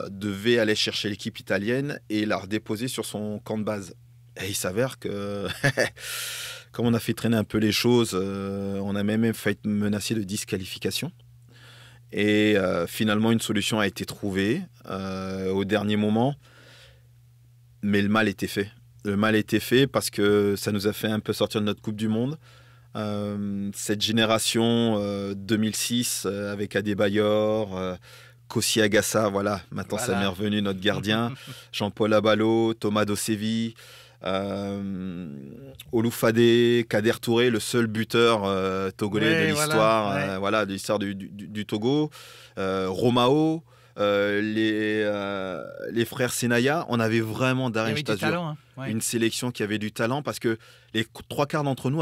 devait aller chercher l'équipe italienne et la redéposer sur son camp de base. Et il s'avère que, comme on a fait traîner un peu les choses, on a même failli être menacé de disqualification. Et finalement, une solution a été trouvée au dernier moment. Mais le mal était fait. Le mal était fait parce que ça nous a fait un peu sortir de notre Coupe du Monde. Cette génération 2006 avec Adebayor, Kossi Agassa, maintenant ça m'est revenu, notre gardien, Jean-Paul Abalo, Thomas Dosevi, Oloufadé, Kader Touré, le seul buteur togolais de l'histoire, de l'histoire du Togo, Romao. Les frères Senaya, on avait vraiment d'Aren Stasio, une sélection qui avait du talent parce que les 3/4 d'entre nous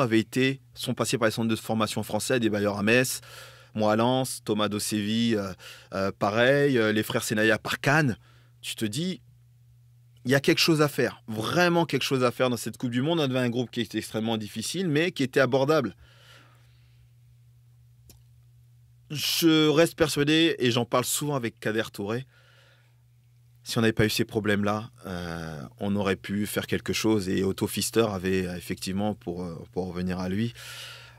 sont passés par les centres de formation français, des Bayer à Metz, moi à Lens, Thomas Dosevi, pareil, les frères Senaya par Cannes. Tu te dis, il y a quelque chose à faire, vraiment quelque chose à faire dans cette Coupe du Monde. On avait un groupe qui était extrêmement difficile, mais qui était abordable. Je reste persuadé, et j'en parle souvent avec Kader Touré, si on n'avait pas eu ces problèmes-là, on aurait pu faire quelque chose. Et Otto Pfister avait effectivement, pour revenir à lui,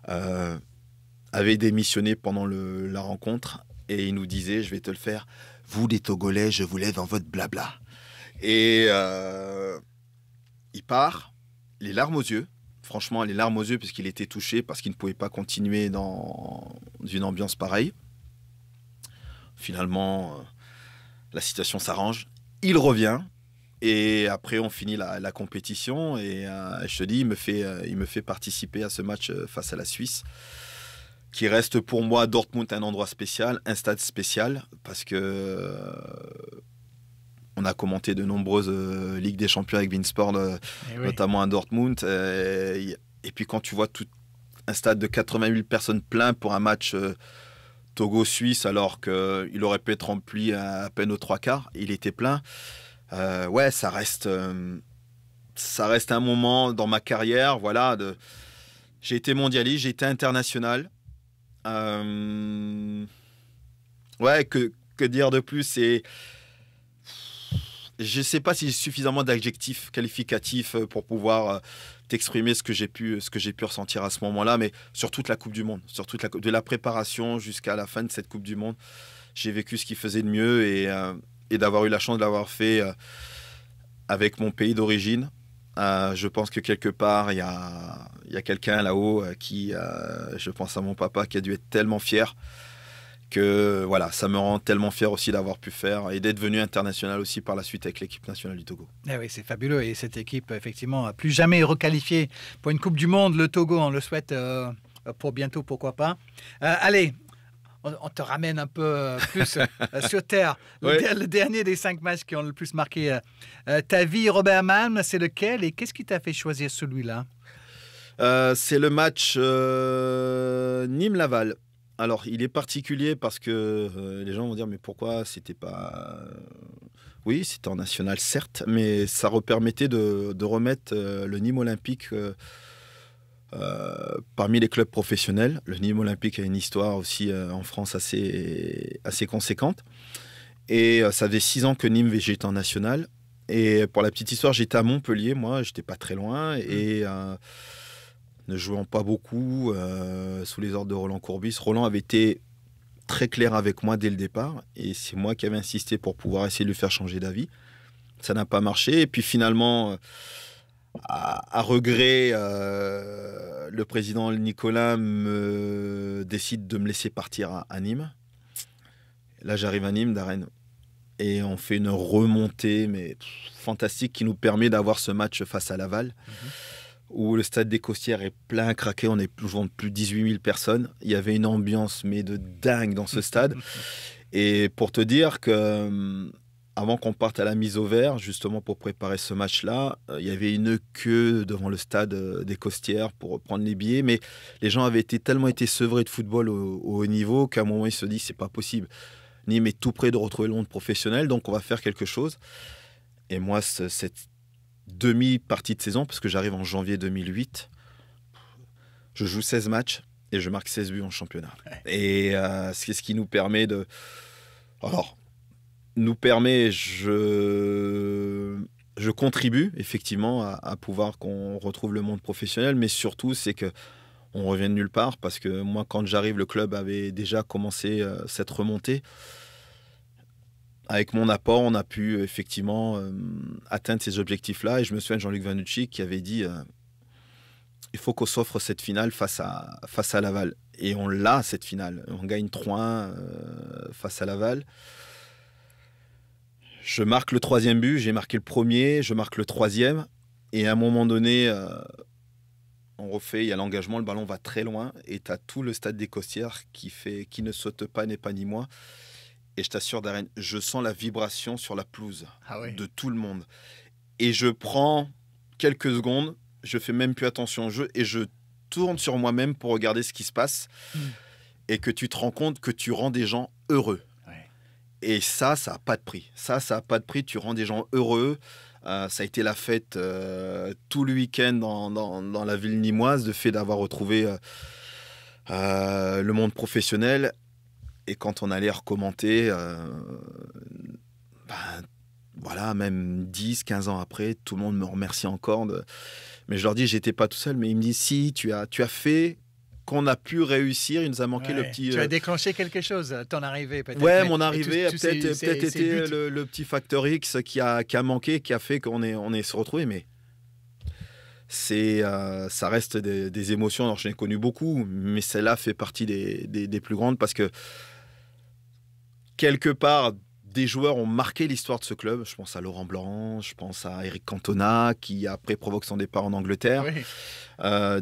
avait démissionné pendant la rencontre. Et il nous disait, je vais te le faire, vous les Togolais, je vous laisse dans votre blabla. Et il part, les larmes aux yeux, franchement les larmes aux yeux parce qu'il était touché, parce qu'il ne pouvait pas continuer dans une ambiance pareille. Finalement, la situation s'arrange. Il revient. Et après, on finit la compétition. Et je te dis, il me fait participer à ce match face à la Suisse, qui reste pour moi, Dortmund, un endroit spécial, un stade spécial, parce que on a commenté de nombreuses Ligues des Champions avec Beansport, notamment à Dortmund. Et puis quand tu vois tout un stade de 80 000 personnes plein pour un match Togo-Suisse, alors qu'il aurait pu être rempli à peine aux 3/4, il était plein. Ouais, ça reste un moment dans ma carrière. Voilà, j'ai été mondialiste, j'ai été international. Ouais, que dire de plus? Je ne sais pas si j'ai suffisamment d'adjectifs qualificatifs pour pouvoir t'exprimer ce que j'ai pu ressentir à ce moment-là, mais sur toute la Coupe du Monde, de la préparation jusqu'à la fin de cette Coupe du Monde, j'ai vécu ce qui faisait de mieux et d'avoir eu la chance de l'avoir fait avec mon pays d'origine. Je pense que quelque part, il y a quelqu'un là-haut qui, je pense à mon papa, qui a dû être tellement fier que voilà, ça me rend tellement fier aussi d'avoir pu faire et d'être venu international aussi par la suite avec l'équipe nationale du Togo. Eh oui, c'est fabuleux. Et cette équipe, effectivement, n'a plus jamais requalifié pour une Coupe du Monde. Le Togo, on le souhaite pour bientôt, pourquoi pas. Allez, on te ramène un peu plus sur terre. Le dernier des 5 matchs qui ont le plus marqué ta vie, Robert Malm, c'est lequel et qu'est-ce qui t'a fait choisir celui-là? C'est le match Nîmes-Laval. Alors, il est particulier parce que les gens vont dire mais pourquoi c'était pas... Oui, c'était en national, certes, mais ça permettait de remettre le Nîmes Olympique parmi les clubs professionnels. Le Nîmes Olympique a une histoire aussi en France assez conséquente. Et ça faisait 6 ans que Nîmes j'étais en national. Et pour la petite histoire, j'étais à Montpellier, moi, j'étais pas très loin. Et ne jouant pas beaucoup sous les ordres de Roland Courbis, Roland avait été très clair avec moi dès le départ. Et c'est moi qui avais insisté pour pouvoir essayer de lui faire changer d'avis. Ça n'a pas marché. Et puis finalement... À regret, le président Nicolas décide de me laisser partir à Nîmes. Là, j'arrive à Nîmes, Darren, et on fait une remontée mais fantastique qui nous permet d'avoir ce match face à Laval, où le stade des Costières est plein, craqué. On est plus de 18 000 personnes. Il y avait une ambiance mais de dingue dans ce stade. Et pour te dire que... Avant qu'on parte à la mise au vert, justement pour préparer ce match-là, il y avait une queue devant le stade des Costières pour prendre les billets. Mais les gens avaient tellement été sevrés de football au haut niveau qu'à un moment, ils se disent c'est pas possible. Nîmes est tout près de retrouver le monde professionnel, donc on va faire quelque chose. Et moi, cette demi-partie de saison, parce que j'arrive en janvier 2008, je joue 16 matchs et je marque 16 buts en championnat. Et c'est ce qui nous permet de... Alors... nous permet, je contribue effectivement à pouvoir qu'on retrouve le monde professionnel, mais surtout c'est qu'on revient de nulle part, parce que moi quand j'arrive, le club avait déjà commencé cette remontée. Avec mon apport, on a pu effectivement atteindre ces objectifs-là, et je me souviens de Jean-Luc Vanucci qui avait dit il faut qu'on s'offre cette finale face à Laval, et on l'a cette finale, on gagne 3-1 face à Laval. Je marque le 3e but, j'ai marqué le premier, je marque le 3e. Et à un moment donné, on refait, il y a l'engagement, le ballon va très loin. Et tu as tout le stade des Costières qui ne saute pas, n'est pas ni moi. Et je t'assure, Darren, je sens la vibration sur la pelouse de tout le monde. Et je prends quelques secondes, je fais même plus attention au jeu, et je tourne sur moi-même pour regarder ce qui se passe. Et que tu te rends compte que tu rends des gens heureux. Et ça n'a pas de prix. Ça n'a pas de prix. Tu rends des gens heureux. Ça a été la fête tout le week-end dans la ville nîmoise, de fait d'avoir retrouvé le monde professionnel. Et quand on allait recommenter, voilà, même 10, 15 ans après, tout le monde me remercie encore. Mais je leur dis, j'étais pas tout seul. Mais ils me disent, si, tu as fait... qu'on a pu réussir, il nous a manqué le petit... Tu as déclenché quelque chose, ton arrivée peut-être. Ouais, mon arrivée a peut-être été le petit facteur X qui a manqué, qui a fait qu'on est se retrouvé, mais ça reste des émotions. Alors, j'en ai connu beaucoup, mais celle-là fait partie des plus grandes parce que quelque part, des joueurs ont marqué l'histoire de ce club. Je pense à Laurent Blanc, je pense à Eric Cantona, qui après provoque son départ en Angleterre. Oui.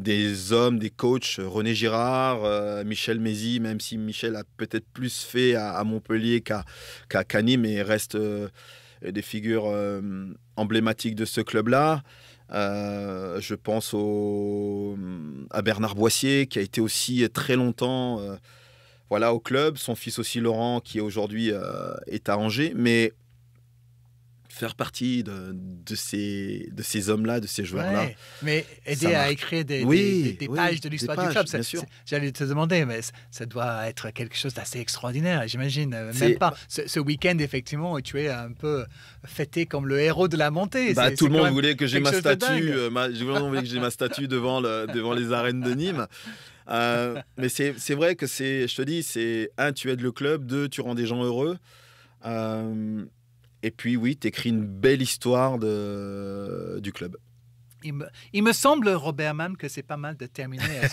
Des hommes, des coachs, René Girard, Michel Mézy, même si Michel a peut-être plus fait à Montpellier qu'à Nîmes, mais reste des figures emblématiques de ce club-là. Je pense à Bernard Boissier, qui a été aussi très longtemps au club. Son fils aussi, Laurent, qui aujourd'hui est à Angers. Mais faire partie de ces hommes-là, de ces joueurs-là. Ouais, mais aider à écrire des pages de l'histoire du club. J'allais te demander, mais ça doit être quelque chose d'assez extraordinaire, j'imagine. Même pas ce week-end, effectivement, où tu es un peu fêté comme le héros de la montée. Tout le monde voulait que j'ai ma statue. Tout le monde voulait que j'ai ma statue devant les arènes de Nîmes. Mais c'est vrai que je te dis, tu aides le club, 2, tu rends des gens heureux. Et puis oui, tu écris une belle histoire du club. Il me semble, Robert, même que c'est pas mal de terminer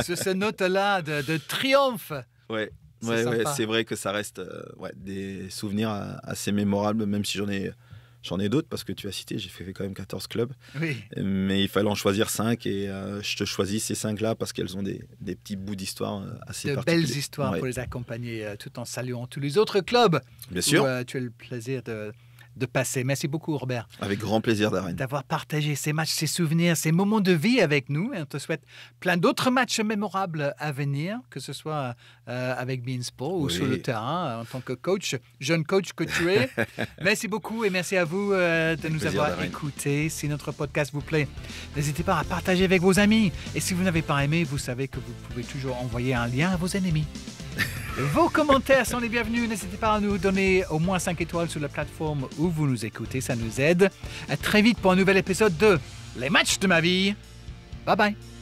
sur ce note-là de triomphe. Ouais, c'est vrai que ça reste des souvenirs assez mémorables, même si j'en ai d'autres, parce que tu as cité, j'ai fait quand même 14 clubs. Oui. Mais il fallait en choisir 5 et je te choisis ces 5-là parce qu'elles ont des petits bouts d'histoire assez particuliers. De belles histoires pour les accompagner tout en saluant tous les autres clubs. Bien sûr. Où tu as le plaisir de passer. Merci beaucoup, Robert. Avec grand plaisir, Darren. D'avoir partagé ces matchs, ces souvenirs, ces moments de vie avec nous. Et on te souhaite plein d'autres matchs mémorables à venir, que ce soit avec Beansport ou sur le terrain, en tant que coach, jeune coach que tu es. Merci beaucoup et merci à vous de nous avoir écoutés. Si notre podcast vous plaît, n'hésitez pas à partager avec vos amis. Et si vous n'avez pas aimé, vous savez que vous pouvez toujours envoyer un lien à vos ennemis. Vos commentaires sont les bienvenus. N'hésitez pas à nous donner au moins 5 étoiles sur la plateforme où vous nous écoutez. Ça nous aide. À très vite pour un nouvel épisode de Les matchs de ma vie. Bye bye.